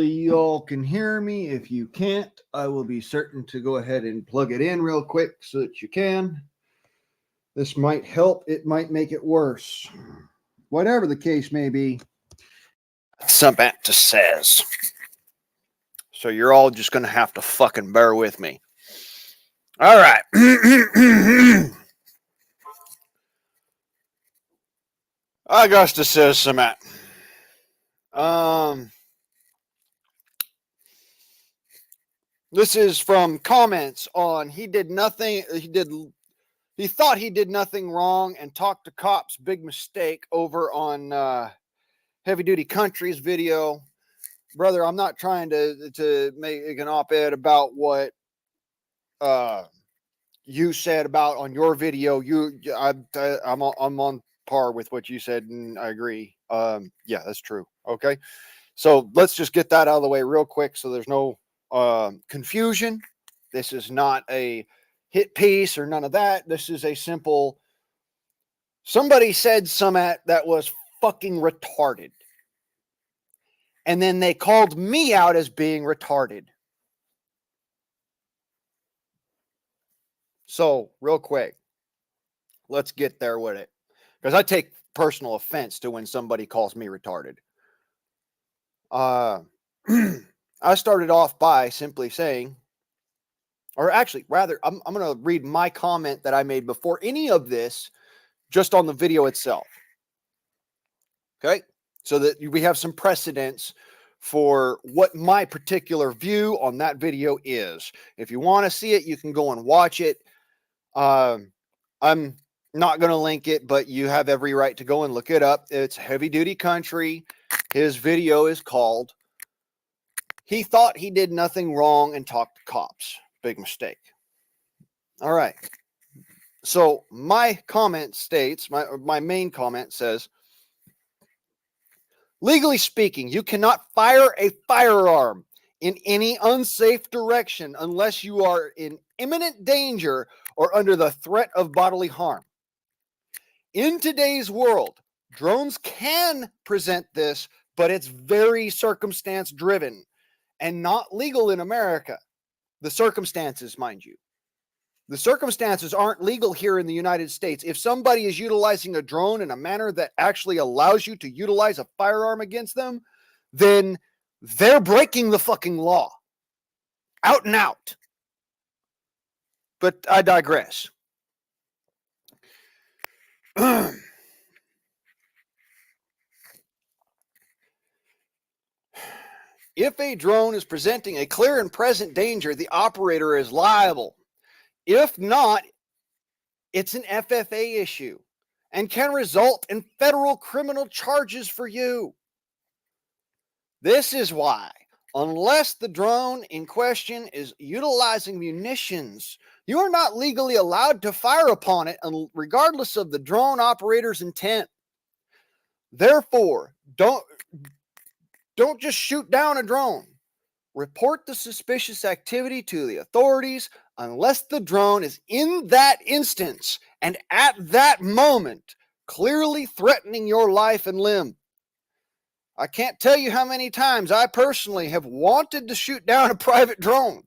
You all can hear me. If you can't, I will be certain to go ahead and plug it in real quick so that you can. This might help, it might make it worse. Whatever the case may be, sommat just says. So you're all just going to have to fucking bear with me. All right. Augusta says sommat. This is from comments on he thought he did nothing wrong and talked to cops. Big mistake over on Heavy Duty Country's video. Brother, I'm not trying to make an op-ed about what you said about on your video. I'm on par with what you said, and I agree. Yeah, that's true. Okay, so let's just get that out of the way real quick so there's no confusion. This is not a hit piece or none of that. This is a simple, somebody said sommat that was fucking retarded. And then they called me out as being retarded. So, real quick, let's get there with it. Because I take personal offense to when somebody calls me retarded. I started off by simply saying, or actually, rather, I'm going to read my comment that I made before any of this, just on the video itself. Okay? So that we have some precedence for what my particular view on that video is. If you want to see it, you can go and watch it. I'm not going to link it, but you have every right to go and look it up. It's Heavy Duty Country. His video is called "He Thought He Did Nothing Wrong and Talked to Cops." Big mistake. All right. So my comment states, my main comment says, legally speaking, you cannot fire a firearm in any unsafe direction unless you are in imminent danger or under the threat of bodily harm. In today's world, drones can present this, but it's very circumstance driven and not legal in America. The circumstances, mind you. The circumstances aren't legal here in the United States. If somebody is utilizing a drone in a manner that actually allows you to utilize a firearm against them, then they're breaking the fucking law. Out and out. But I digress. If a drone is presenting a clear and present danger, the operator is liable. If not, it's an FFA issue and can result in federal criminal charges for you. This is why, unless the drone in question is utilizing munitions, you are not legally allowed to fire upon it regardless of the drone operator's intent. Therefore, don't just shoot down a drone. Report the suspicious activity to the authorities unless the drone is in that instance and at that moment clearly threatening your life and limb. I can't tell you how many times I personally have wanted to shoot down a private drone.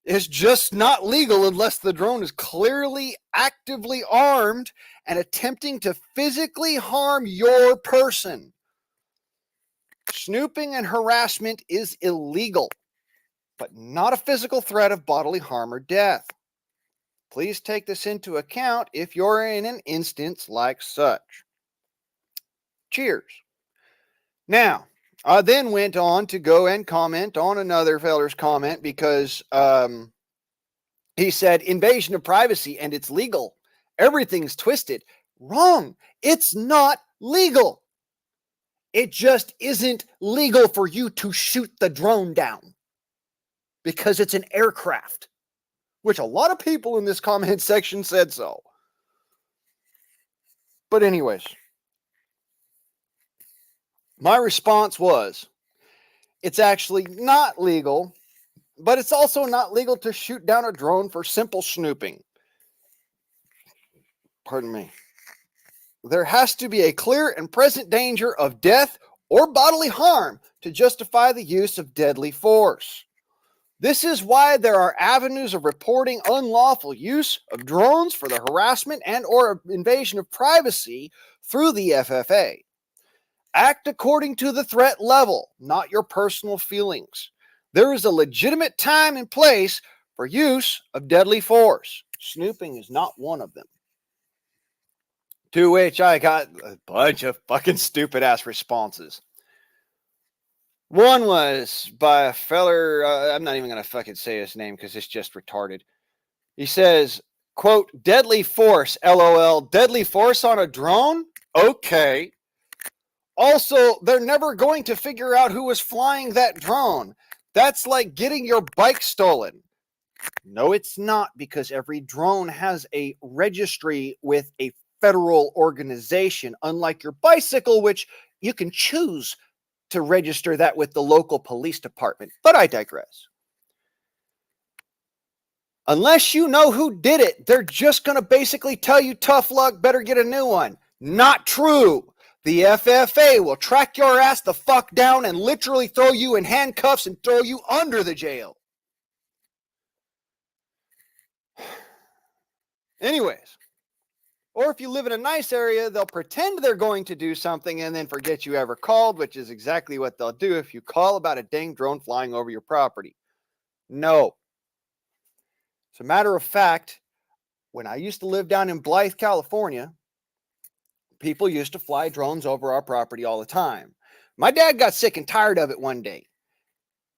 It's just not legal unless the drone is clearly actively armed and attempting to physically harm your person. Snooping and harassment is illegal, but not a physical threat of bodily harm or death. Please take this into account if you're in an instance like such. Cheers. Now, I then went on to go and comment on another feller's comment because he said invasion of privacy and it's legal. Everything's twisted. Wrong. It's not legal. It just isn't legal for you to shoot the drone down because it's an aircraft, which a lot of people in this comment section said so. But anyways, my response was, it's actually not legal, but it's also not legal to shoot down a drone for simple snooping. Pardon me. There has to be a clear and present danger of death or bodily harm to justify the use of deadly force. This is why there are avenues of reporting unlawful use of drones for the harassment and or invasion of privacy through the FFA. Act according to the threat level, not your personal feelings. There is a legitimate time and place for use of deadly force. Snooping is not one of them. To which I got a bunch of fucking stupid ass responses. One was by a feller, I'm not even going to fucking say his name because it's just retarded. He says, quote, deadly force, LOL, deadly force on a drone? Okay. Also, they're never going to figure out who was flying that drone. That's like getting your bike stolen. No, it's not, because every drone has a registry with a federal organization, unlike your bicycle, which you can choose to register that with the local police department. But I digress. Unless you know who did it, they're just going to basically tell you tough luck, better get a new one. Not true. The FFA will track your ass the fuck down and literally throw you in handcuffs and throw you under the jail. Anyways, or if you live in a nice area, they'll pretend they're going to do something and then forget you ever called, which is exactly what they'll do if you call about a dang drone flying over your property. No. As a matter of fact, when I used to live down in Blythe, California, people used to fly drones over our property all the time. My dad got sick and tired of it one day,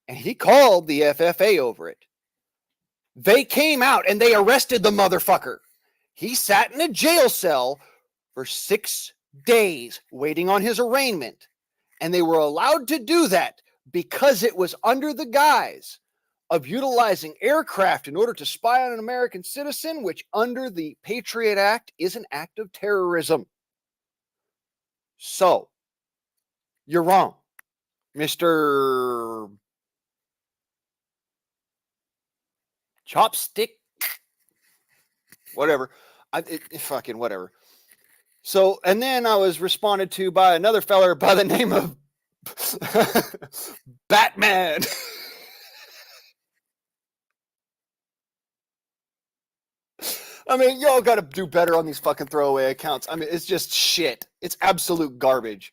and he called the FFA over it. They came out and they arrested the motherfucker. He sat in a jail cell for 6 days waiting on his arraignment, and they were allowed to do that because it was under the guise of utilizing aircraft in order to spy on an American citizen, which under the Patriot Act is an act of terrorism. So, you're wrong, Mr. Chopstick, whatever. Fucking whatever. So, and then I was responded to by another feller by the name of Batman. I mean, y'all got to do better on these fucking throwaway accounts. I mean, it's just shit. It's absolute garbage.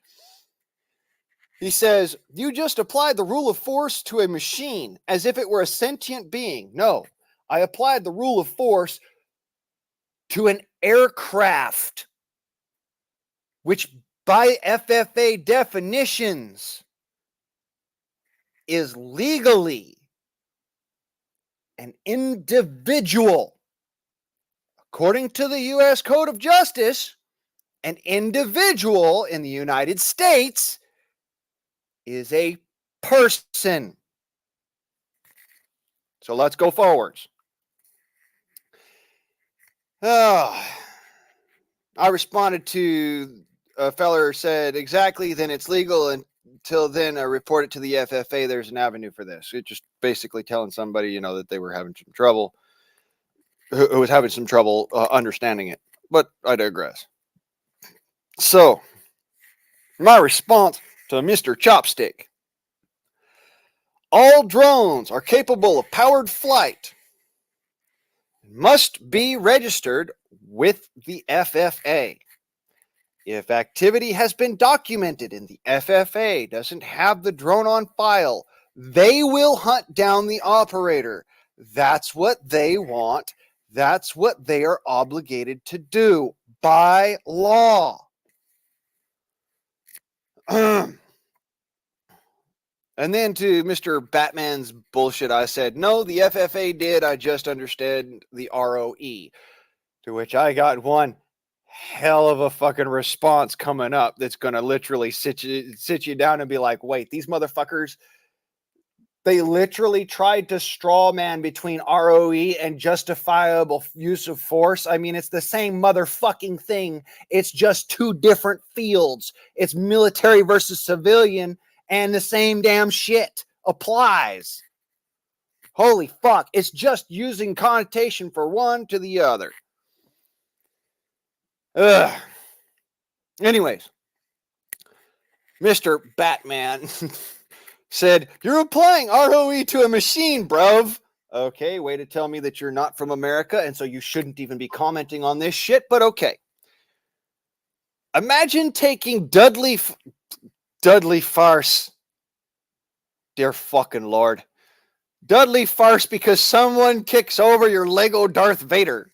He says, you just applied the rule of force to a machine as if it were a sentient being. No, I applied the rule of force to an aircraft, which by FFA definitions is legally an individual. According to the U.S. Code of Justice, an individual in the United States is a person. So let's go forwards. I responded to a feller said, exactly, then it's legal. Until then, I report it to the FFA. There's an avenue for this. It's just basically telling somebody, that they were having some trouble, who was having some trouble understanding it. But I digress. So, my response to Mr. Chopstick. All drones are capable of powered flight. Must be registered with the FFA. If activity has been documented and the FFA doesn't have the drone on file, they will hunt down the operator. That's what they want. That's what they are obligated to do by law. And then to Mr. Batman's bullshit, I said, no, the FFA did. I just understand the ROE. To which I got one hell of a fucking response coming up that's going to literally sit you down and be like, wait, these motherfuckers, they literally tried to straw man between ROE and justifiable use of force. I mean, it's the same motherfucking thing. It's just two different fields. It's military versus civilian, and the same damn shit applies. Holy fuck. It's just using connotation for one to the other. Anyways. Mr. Batman said, "You're applying ROE to a machine, bruv." Okay, way to tell me that you're not from America, and so you shouldn't even be commenting on this shit, but okay. Imagine taking Dudley Farce. Dear fucking Lord. Dudley Farce because someone kicks over your Lego Darth Vader.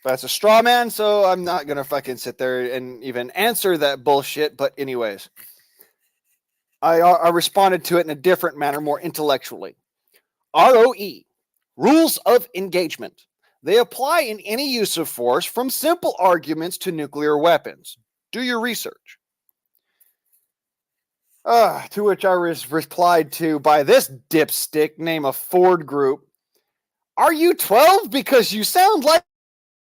That's a straw man, so I'm not going to fucking sit there and even answer that bullshit. But anyways, I responded to it in a different manner, more intellectually. ROE, rules of engagement. They apply in any use of force from simple arguments to nuclear weapons. Do your research. To which I was replied to by this dipstick named a Ford Group. Are you 12? Because you sound like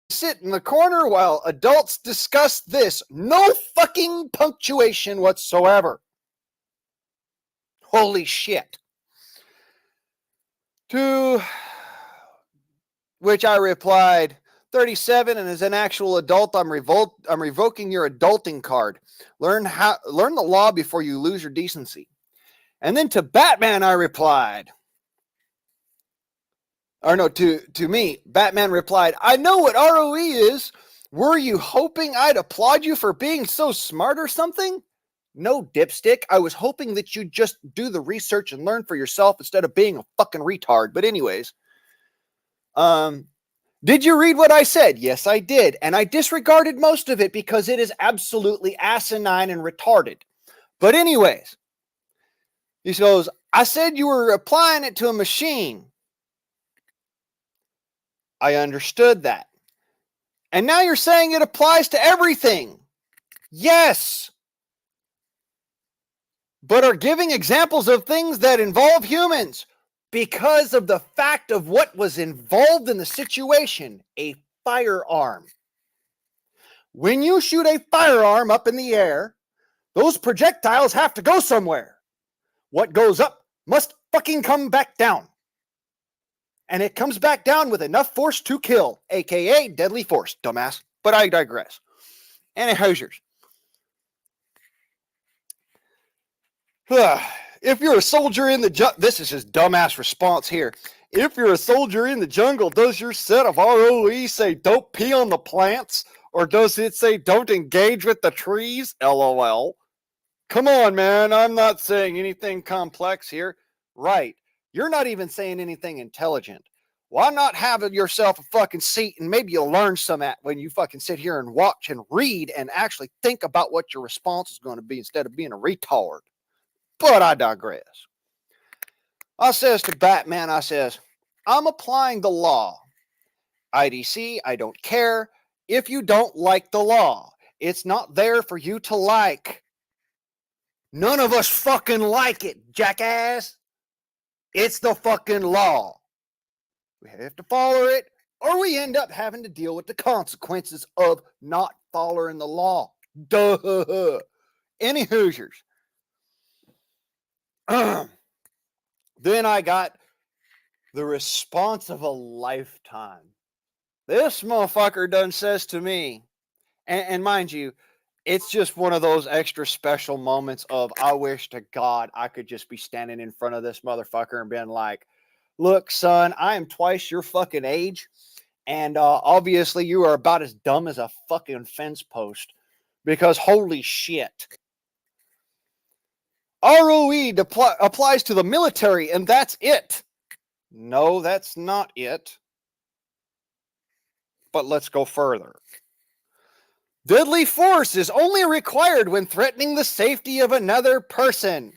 you sit in the corner while adults discuss this. No fucking punctuation whatsoever. Holy shit. To which I replied, 37 and as an actual adult, I'm revoking your adulting card. Learn the law before you lose your decency. And then to Batman, I replied, or no, to me, Batman replied, I know what ROE is. Were you hoping I'd applaud you for being so smart or something? No, dipstick. I was hoping that you'd just do the research and learn for yourself instead of being a fucking retard. But anyways, did you read what I said? Yes, I did. And I disregarded most of it because it is absolutely asinine and retarded. But anyways, he goes, I said you were applying it to a machine. I understood that. And now you're saying it applies to everything. Yes. But are giving examples of things that involve humans because of the fact of what was involved in the situation, a firearm. When you shoot a firearm up in the air, those projectiles have to go somewhere. What goes up must fucking come back down. And it comes back down with enough force to kill, aka deadly force, dumbass. But I digress. And Hoosiers. If you're a soldier in the jungle, this is his dumbass response here. If you're a soldier in the jungle, does your set of ROE say don't pee on the plants? Or does it say don't engage with the trees? LOL. Come on, man. I'm not saying anything complex here. Right. You're not even saying anything intelligent. Why not have yourself a fucking seat and maybe you'll learn some at when you fucking sit here and watch and read and actually think about what your response is going to be instead of being a retard. But I digress. I says to Batman, I says, I'm applying the law. IDC, I don't care if you don't like the law. It's not there for you to like. None of us fucking like it, jackass. It's the fucking law. We have to follow it, or we end up having to deal with the consequences of not following the law. Duh. Any Hoosiers. Then I got the response of a lifetime. This motherfucker done says to me, and mind you, it's just one of those extra special moments of I wish to God I could just be standing in front of this motherfucker and being like, look, son, I am twice your fucking age. And obviously you are about as dumb as a fucking fence post because holy shit. ROE applies to the military and that's it. No, that's not it. But let's go further. Deadly force is only required when threatening the safety of another person.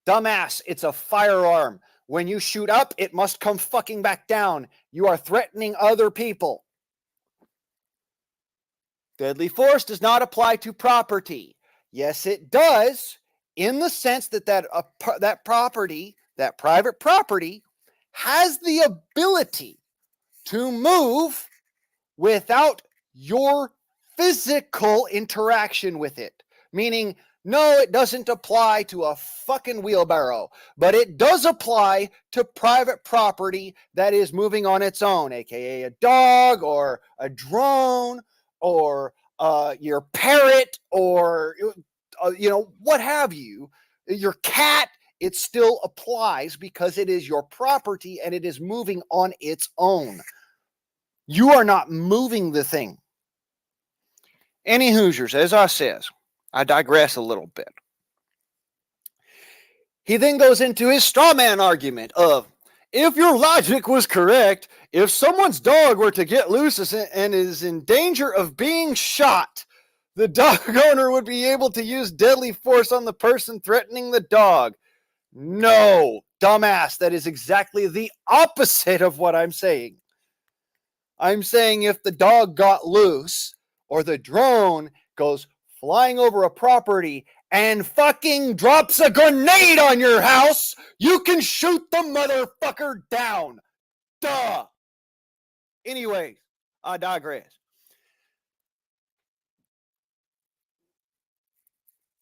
Dumbass, it's a firearm. When you shoot up, it must come fucking back down. You are threatening other people. Deadly force does not apply to property. Yes, it does, in the sense that that property, that private property, has the ability to move without your physical interaction with it. Meaning No, it doesn't apply to a fucking wheelbarrow, but it does apply to private property that is moving on its own, aka a dog or a drone or your parrot or what have you, your cat. It still applies because it is your property and it is moving on its own. You are not moving the thing. Any Hoosiers, as I says, I digress a little bit. He then goes into his straw man argument of, if your logic was correct, if someone's dog were to get loose and is in danger of being shot, the dog owner would be able to use deadly force on the person threatening the dog. No, dumbass, that is exactly the opposite of what I'm saying. I'm saying if the dog got loose or the drone goes flying over a property and fucking drops a grenade on your house, you can shoot the motherfucker down. Duh. Anyways, I digress.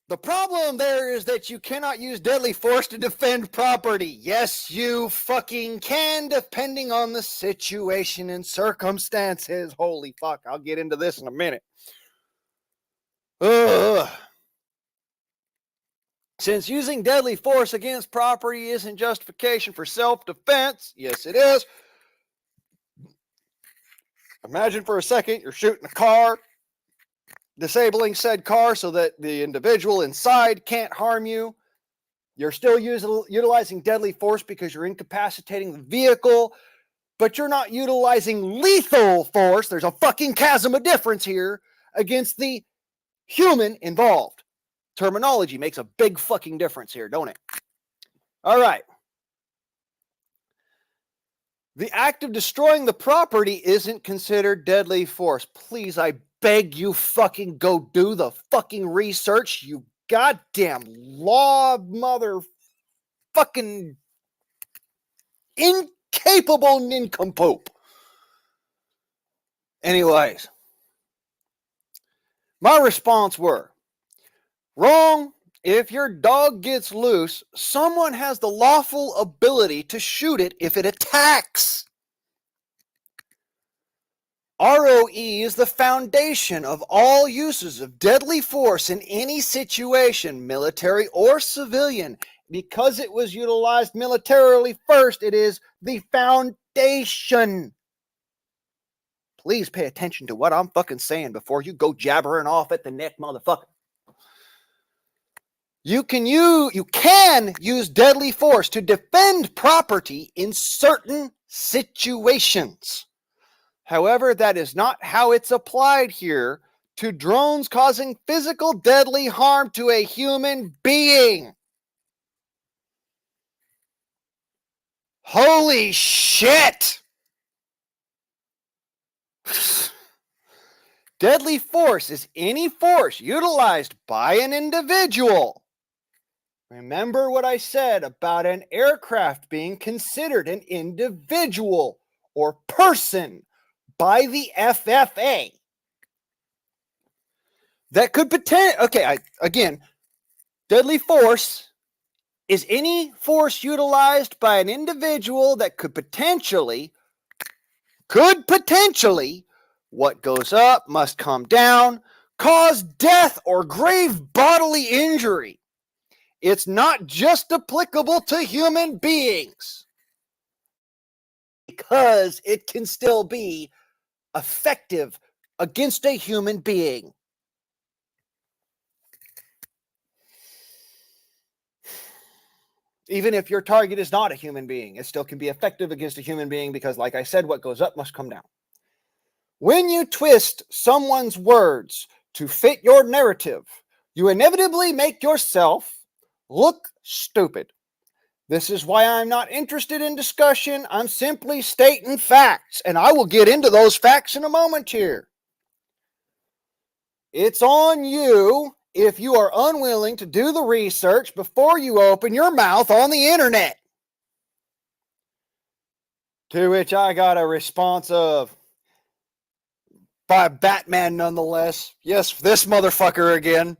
The problem there is that you cannot use deadly force to defend property. Yes, you fucking can, depending on the situation and circumstances. Holy fuck, I'll get into this in a minute. Since using deadly force against property isn't justification for self-defense, yes it is. Imagine for a second you're shooting a car, disabling said car so that the individual inside can't harm you. You're still utilizing deadly force because you're incapacitating the vehicle, but you're not utilizing lethal force. There's a fucking chasm of difference here against the human involved. Terminology makes a big fucking difference here, don't it? All right. The act of destroying the property isn't considered deadly force. Please, I beg you fucking go do the fucking research, you goddamn law mother fucking incapable nincompoop. Anyways, my response were, wrong. If your dog gets loose, someone has the lawful ability to shoot it if it attacks. ROE is the foundation of all uses of deadly force in any situation, military or civilian. Because it was utilized militarily first, it is the foundation. Please pay attention to what I'm fucking saying before you go jabbering off at the neck, motherfucker. You can use deadly force to defend property in certain situations. However, that is not how it's applied here to drones causing physical deadly harm to a human being. Holy shit! Deadly force is any force utilized by an individual. Remember what I said about an aircraft being considered an individual or person by the FFA. That could potentially, again, deadly force is any force utilized by an individual that could potentially, what goes up must come down, cause death or grave bodily injury. It's not just applicable to human beings, because it can still be effective against a human being. Even if your target is not a human being, it still can be effective against a human being because, like I said, what goes up must come down. When you twist someone's words to fit your narrative, you inevitably make yourself look stupid. This is why I'm not interested in discussion. I'm simply stating facts, and I will get into those facts in a moment here. It's on you if you are unwilling to do the research before you open your mouth on the internet. To which I got a response of, by Batman nonetheless. Yes, this motherfucker again.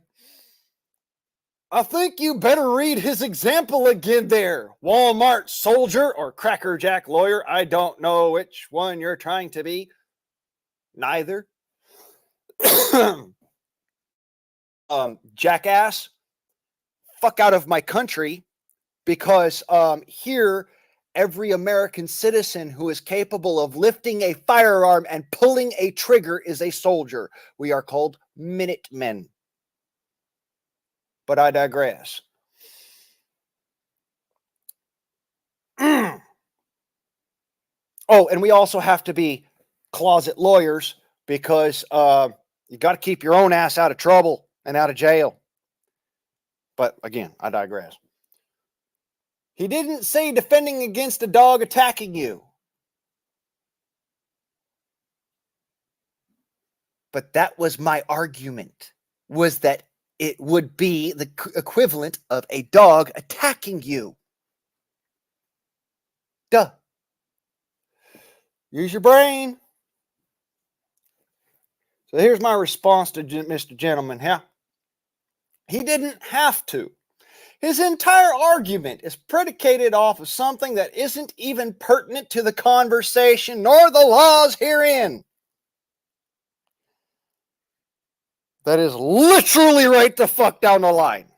I think you better read his example again there. Walmart soldier or Cracker Jack lawyer. I don't know which one you're trying to be. Neither. Jackass, fuck out of my country, because here every American citizen who is capable of lifting a firearm and pulling a trigger is a soldier. We are called Minutemen. But I digress. Oh, and we also have to be closet lawyers because you got to keep your own ass out of trouble and out of jail. But again, I digress. He didn't say defending against a dog attacking you. But that was my argument, was that it would be the equivalent of a dog attacking you. Duh. Use your brain. So here's my response to Mr. Gentleman. Yeah, he didn't have to. His entire argument is predicated off of something that isn't even pertinent to the conversation nor the laws herein. That is literally right the fuck down the line.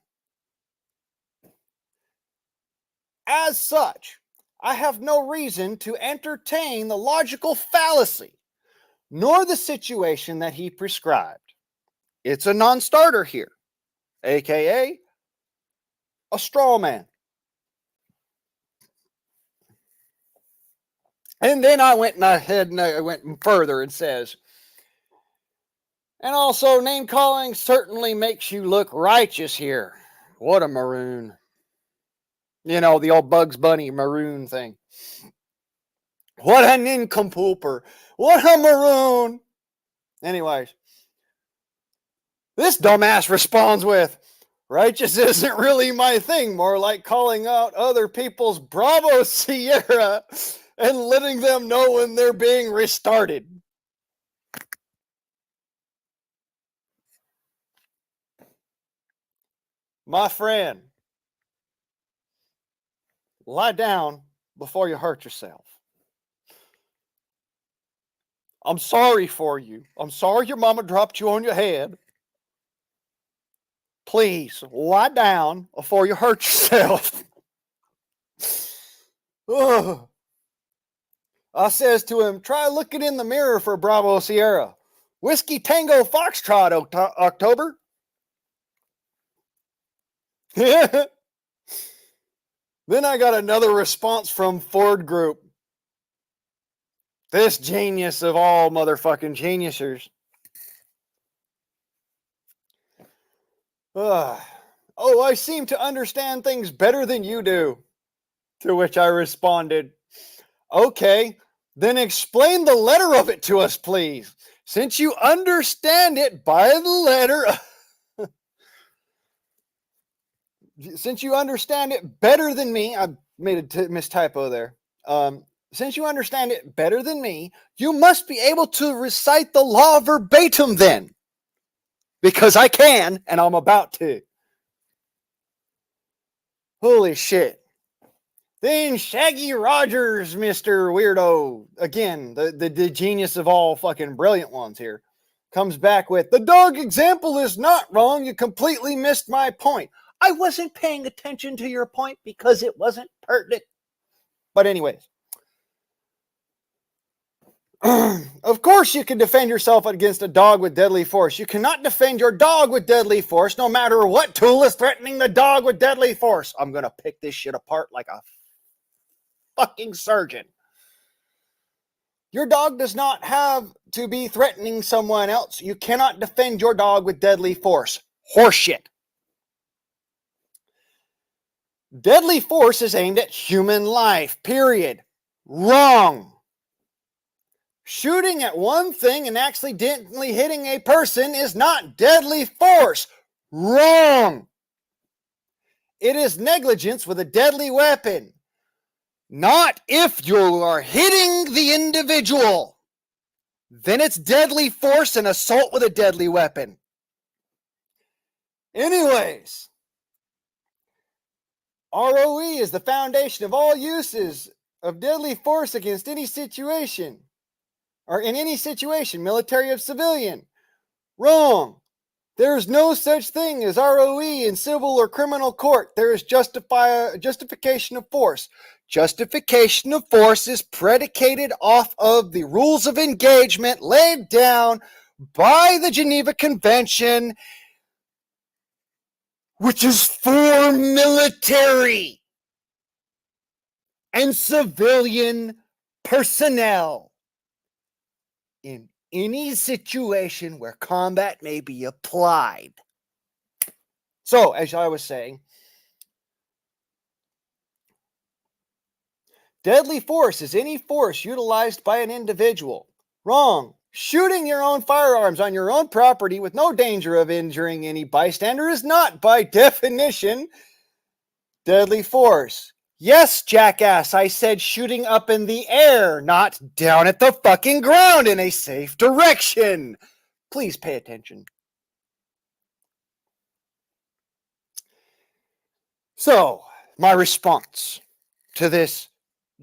As such, I have no reason to entertain the logical fallacy, nor the situation that he prescribed. It's a non-starter here, aka a straw man. And then I went ahead and I went further and says, and also name calling certainly makes you look righteous here. What a maroon. You know, the old Bugs Bunny maroon thing. What a nincompooper. What a maroon. Anyways, this dumbass responds with, righteous isn't really my thing. More like calling out other people's Bravo Sierra and letting them know when they're being restarted. My friend, lie down before you hurt yourself. I'm sorry for you. I'm sorry your mama dropped you on your head. Please lie down before you hurt yourself. I says to him, try looking in the mirror for Bravo Sierra. Whiskey Tango Foxtrot October. Then I got another response from Ford Group. This genius of all motherfucking geniusers. Oh, I seem to understand things better than you do. To which I responded, okay, then explain the letter of it to us, please. Since you understand it by the letter, since you understand it better than me, I made a mistypo there. Since you understand it better than me, you must be able to recite the law verbatim then. Because I can, and I'm about to. Holy shit. Then Shaggy Rogers, Mr. Weirdo, again, the genius of all fucking brilliant ones here, comes back with, the dog example is not wrong. You completely missed my point. I wasn't paying attention to your point because it wasn't pertinent. But anyways. Of course you can defend yourself against a dog with deadly force. You cannot defend your dog with deadly force no matter what tool is threatening the dog with deadly force. I'm going to pick this shit apart like a fucking surgeon. Your dog does not have to be threatening someone else. You cannot defend your dog with deadly force. Horseshit. Deadly force is aimed at human life, period. Wrong. Shooting at one thing and accidentally hitting a person is not deadly force. Wrong. It is negligence with a deadly weapon. Not if you are hitting the individual. Then it's deadly force and assault with a deadly weapon. Anyways, ROE is the foundation of all uses of deadly force against any situation, or in any situation, military or civilian. Wrong. There is no such thing as ROE in civil or criminal court. There is justification of force. Justification of force is predicated off of the rules of engagement laid down by the Geneva Convention, which is for military and civilian personnel in any situation where combat may be applied. So, as I was saying, deadly force is any force utilized by an individual. Wrong. Shooting your own firearms on your own property with no danger of injuring any bystander is not, by definition, deadly force. Yes, jackass, I said shooting up in the air, not down at the fucking ground in a safe direction. Please pay attention. So, my response to this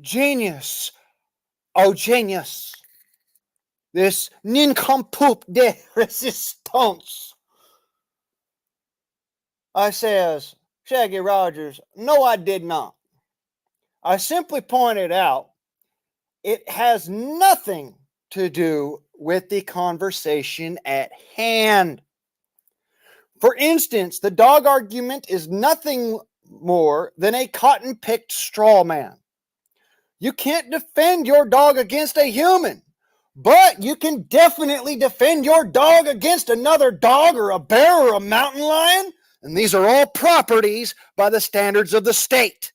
genius, this nincompoop de resistance, I says, Shaggy Rogers, no, I did not. I simply pointed out it has nothing to do with the conversation at hand. For instance, the dog argument is nothing more than a cotton-picked straw man. You can't defend your dog against a human, but you can definitely defend your dog against another dog or a bear or a mountain lion, and these are all properties by the standards of the state.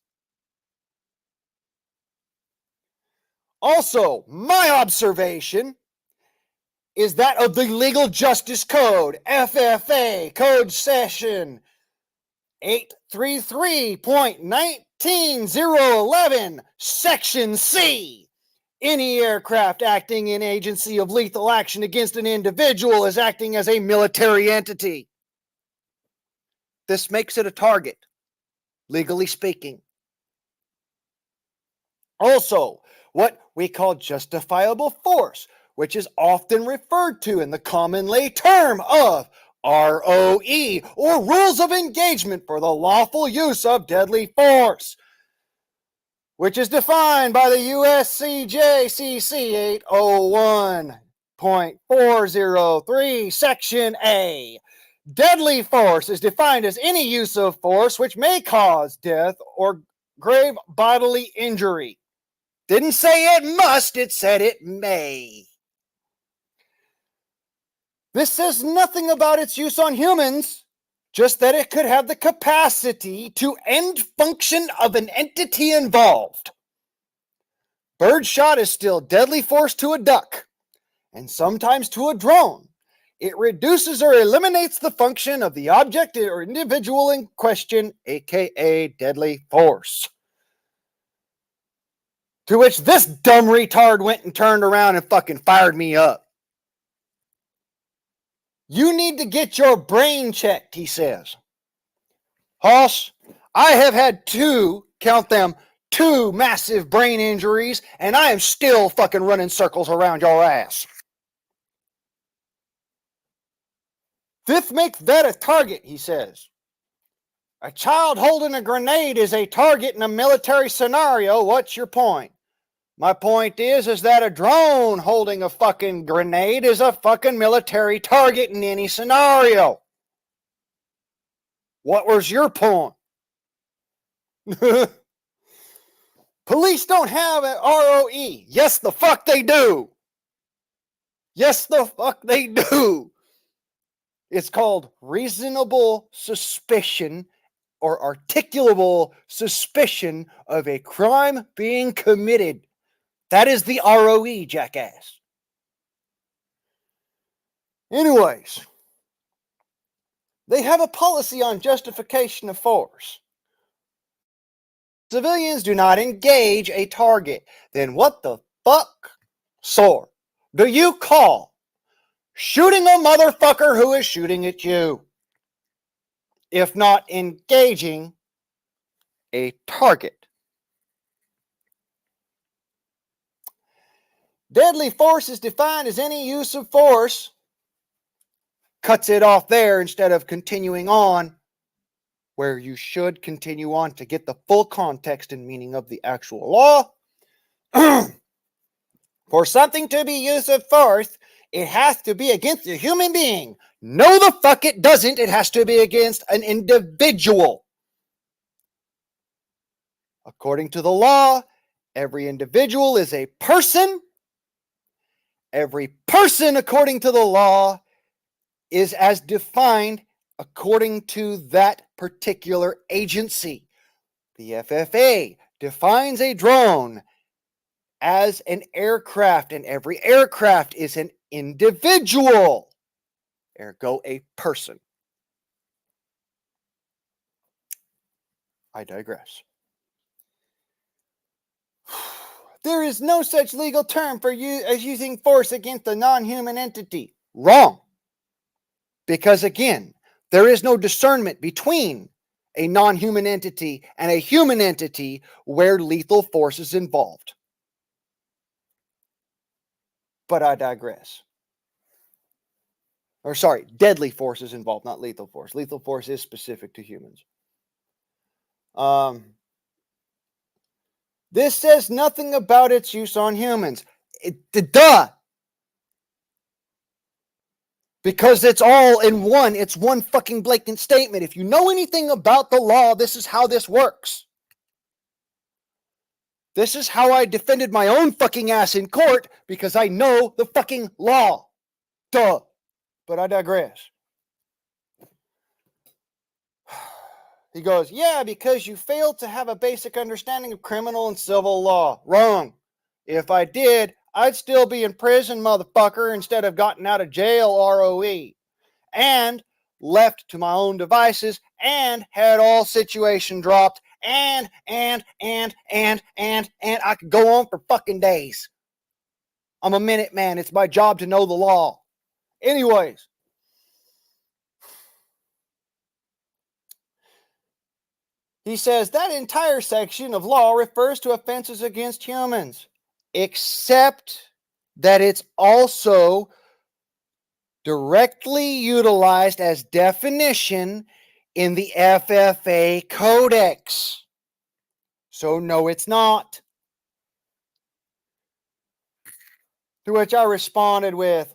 Also, my observation is that of the Legal Justice Code, FFA, Code Section 833.19011, Section C. Any aircraft acting in agency of lethal action against an individual is acting as a military entity. This makes it a target, legally speaking. Also, what we call justifiable force, which is often referred to in the common lay term of ROE, or Rules of Engagement for the Lawful Use of Deadly Force, which is defined by the USCJCC 801.403, Section A. Deadly force is defined as any use of force which may cause death or grave bodily injury. Didn't say it must, it said it may. This says nothing about its use on humans, just that it could have the capacity to end function of an entity involved. Birdshot is still deadly force to a duck, and sometimes to a drone. It reduces or eliminates the function of the object or individual in question, aka deadly force. To which this dumb retard went and turned around and fucking fired me up. You need to get your brain checked, he says. Hoss, I have had count them, two massive brain injuries, and I am still fucking running circles around your ass. Fifth makes that a target, he says. A child holding a grenade is a target in a military scenario. What's your point? My point is that a drone holding a fucking grenade is a fucking military target in any scenario. What was your point? Police don't have an ROE. Yes, the fuck they do. Yes, the fuck they do. It's called reasonable suspicion or articulable suspicion of a crime being committed. That is the ROE, jackass. Anyways, they have a policy on justification of force. Civilians do not engage a target. Then what the fuck, sir, do you call shooting a motherfucker who is shooting at you? If not engaging a target. Deadly force is defined as any use of force. Cuts it off there instead of continuing on, where you should continue on to get the full context and meaning of the actual law. For something to be use of force, it has to be against a human being. No, the fuck it doesn't. It has to be against an individual. According to the law, every individual is a person. Every person, according to the law, is as defined according to that particular agency. The FFA defines a drone as an aircraft, and every aircraft is an individual, ergo a person. I digress. There is no such legal term for as using force against a non-human entity. Wrong. Because again, there is no discernment between a non-human entity and a human entity where lethal force is involved. But I digress. Or sorry, deadly force is involved, not lethal force. Lethal force is specific to humans. This says nothing about its use on humans. Duh! Because it's all in one. It's one fucking blatant statement. If you know anything about the law, this is how this works. This is how I defended my own fucking ass in court, because I know the fucking law. Duh. But I digress. He goes, yeah, because you failed to have a basic understanding of criminal and civil law. Wrong. If I did, I'd still be in prison, motherfucker, instead of gotten out of jail, ROE. And left to my own devices, and had all situation dropped, and I could go on for fucking days. I'm a minute man. It's my job to know the law. Anyways. He says that entire section of law refers to offenses against humans, except that it's also directly utilized as definition in the FFA Codex. So no, it's not. To which I responded with,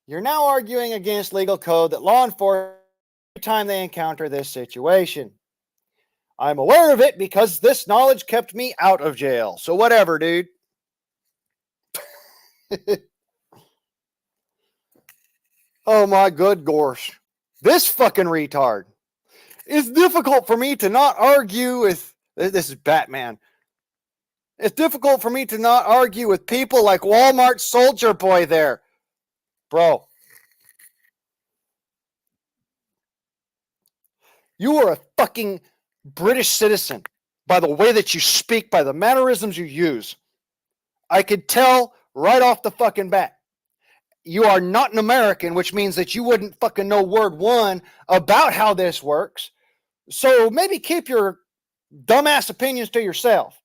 you're now arguing against legal code that law enforcement every time they encounter this situation. I'm aware of it because this knowledge kept me out of jail. So whatever, dude. Oh my good gosh. This fucking retard. It's difficult for me to not argue with... This is Batman. It's difficult for me to not argue with people like Walmart Soldier Boy there. Bro. You are a fucking British citizen by the way that you speak, by the mannerisms you use. I could tell right off the fucking bat. You are not an American, which means that you wouldn't fucking know word one about how this works. So maybe keep your dumbass opinions to yourself.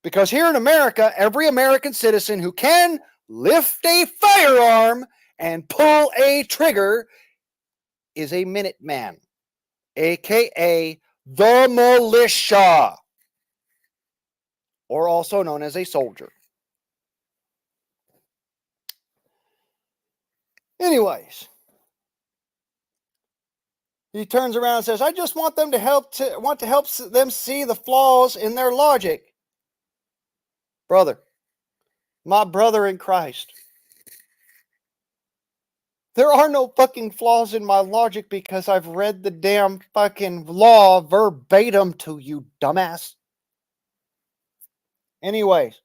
Because here in America, every American citizen who can lift a firearm and pull a trigger is a Minuteman, aka the militia, or also known as a soldier. Anyways, he turns around and says, I just want them to help them see the flaws in their logic. Brother, my brother in Christ, there are no fucking flaws in my logic because I've read the damn fucking law verbatim to you, dumbass. Anyways.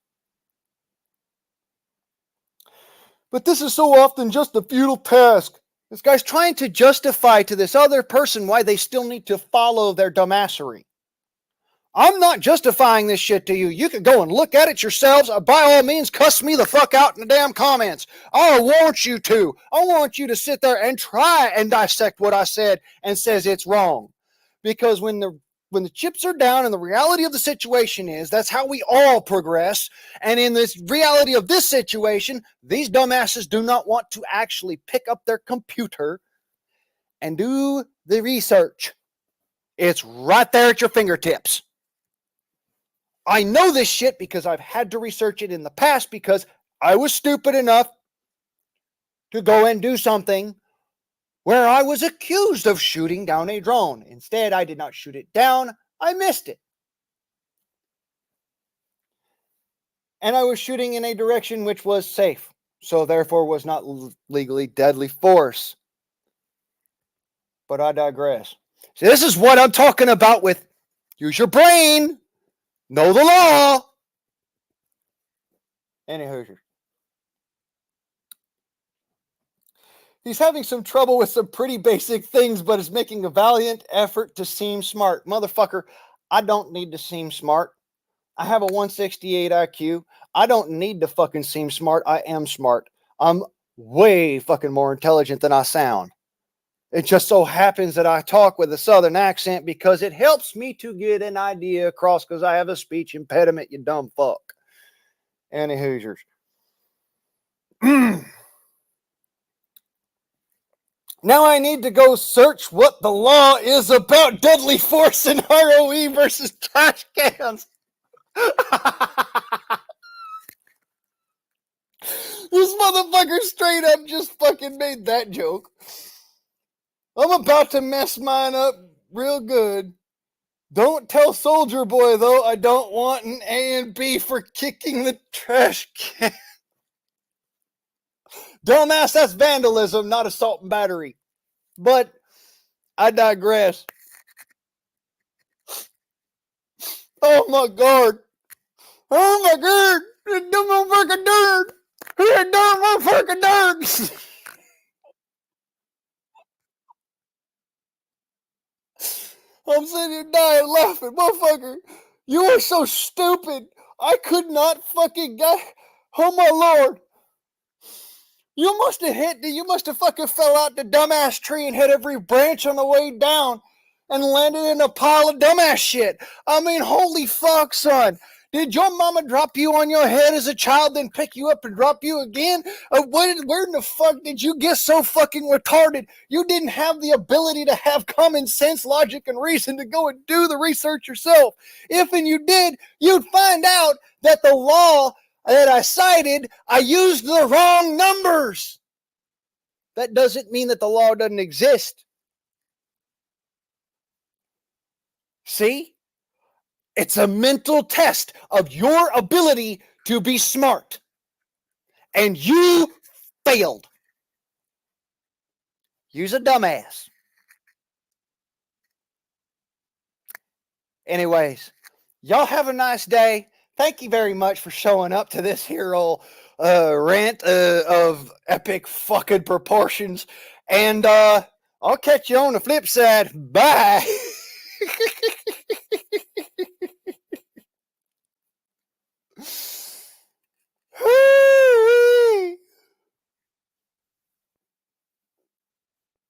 But this is so often just a futile task. This guy's trying to justify to this other person why they still need to follow their dumbassery. I'm not justifying this shit to you. You can go and look at it yourselves. By all means, cuss me the fuck out in the damn comments. I want you to. I want you to sit there and try and dissect what I said and says it's wrong. Because when the when the chips are down and the reality of the situation is that's how we all progress. And in this reality of this situation, these dumbasses do not want to actually pick up their computer and do the research. It's right there at your fingertips. I know this shit because I've had to research it in the past because I was stupid enough to go and do something where I was accused of shooting down a drone. Instead, I did not shoot it down. I missed it. And I was shooting in a direction which was safe, so therefore was not legally deadly force. But I digress. See, this is what I'm talking about with use your brain, know the law. Anywho, he's having some trouble with some pretty basic things, but is making a valiant effort to seem smart. Motherfucker, I don't need to seem smart. I have a 168 IQ. I don't need to fucking seem smart. I am smart. I'm way fucking more intelligent than I sound. It just so happens that I talk with a southern accent because it helps me to get an idea across because I have a speech impediment, you dumb fuck. Any Hoosiers. Now I need to go search what the law is about deadly force and ROE versus trash cans. This motherfucker straight up just fucking made that joke. I'm about to mess mine up real good. Don't tell Soldier Boy, though, I don't want an A and B for kicking the trash can. Dumbass, that's vandalism, not assault and battery. But I digress. Oh my God. Oh my God. You dumb motherfucking nerd. You dumb motherfucking nerd. I'm sitting here dying laughing. Motherfucker, you are so stupid. I could not fucking get. Oh my Lord. You must have fucking fell out the dumbass tree and hit every branch on the way down and landed in a pile of dumbass shit. I mean, holy fuck, son. Did your mama drop you on your head as a child, then pick you up and drop you again? Where in the fuck did you get so fucking retarded? You didn't have the ability to have common sense, logic, and reason to go and do the research yourself. If and you did, you'd find out that the law that I cited, I used the wrong numbers. That doesn't mean that the law doesn't exist. See? It's a mental test of your ability to be smart. And you failed. Use a dumbass. Anyways, y'all have a nice day. Thank you very much for showing up to this here old rant of epic fucking proportions. And I'll catch you on the flip side. Bye.